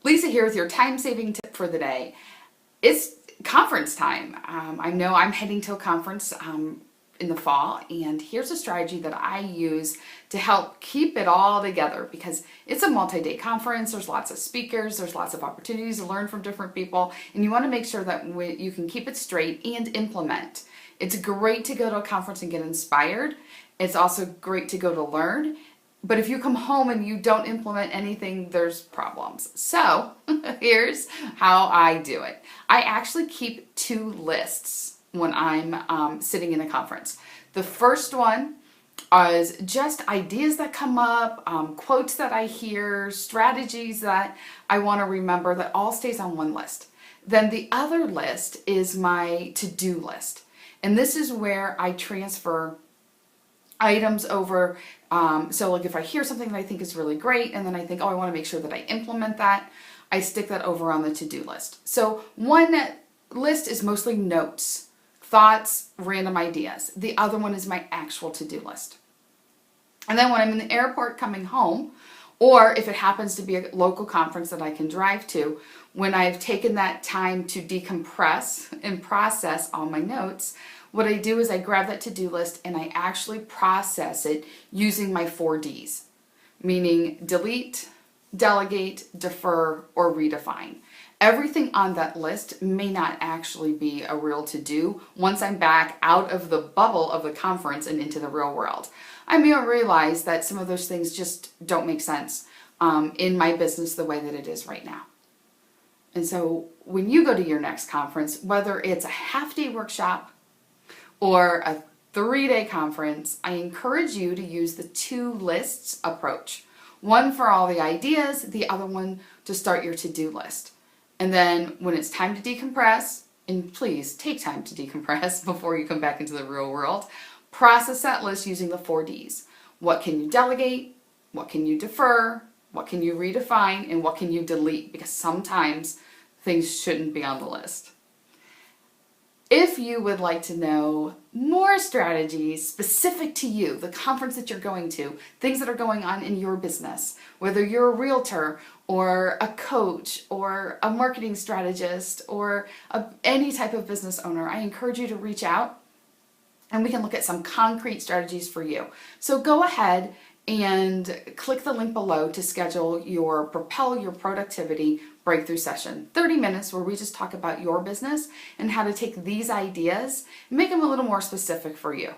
Lisa here with your time-saving tip for the day. It's conference time. I know I'm heading to a conference in the fall, and here's a strategy that I use to help keep it all together because it's a multi-day conference. There's lots of speakers, there's lots of opportunities to learn from different people, and you want to make sure that you can keep it straight and implement. It's great to go to a conference and get inspired. It's also great to go to learn. But if you come home and you don't implement anything, there's problems. So here's how I do it. I actually keep 2 lists when I'm sitting in a conference. The first one is just ideas that come up, quotes that I hear, strategies that I want to remember, that all stays on one list. Then the other list is my to-do list. And this is where I transfer items over. So like if I hear something that I think is really great and then I think, oh, I want to make sure that I implement that, I stick that over on the to-do list. So one list is mostly notes, thoughts, random ideas. The other one is my actual to-do list. And then when I'm in the airport coming home, or if it happens to be a local conference that I can drive to, when I've taken that time to decompress and process all my notes, what I do is I grab that to-do list and I actually process it using my 4 Ds, meaning delete, delegate, defer, or redefine. Everything on that list may not actually be a real to-do once I'm back out of the bubble of the conference and into the real world. I may realize that some of those things just don't make sense in my business the way that it is right now. And so when you go to your next conference, whether it's a half-day workshop or a 3-day conference, I encourage you to use the 2 lists approach. One for all the ideas, the other one to start your to-do list. And then when it's time to decompress, and please take time to decompress before you come back into the real world, process that list using the 4 Ds. What can you delegate? What can you defer? What can you redefine? And what can you delete? Because sometimes things shouldn't be on the list. If you would like to know more strategies specific to you, the conference that you're going to, things that are going on in your business, whether you're a realtor or a coach or a marketing strategist or any type of business owner, I encourage you to reach out and we can look at some concrete strategies for you. So go ahead and click the link below to schedule your Propel Your Productivity breakthrough session. 30 minutes where we just talk about your business and how to take these ideas and make them a little more specific for you.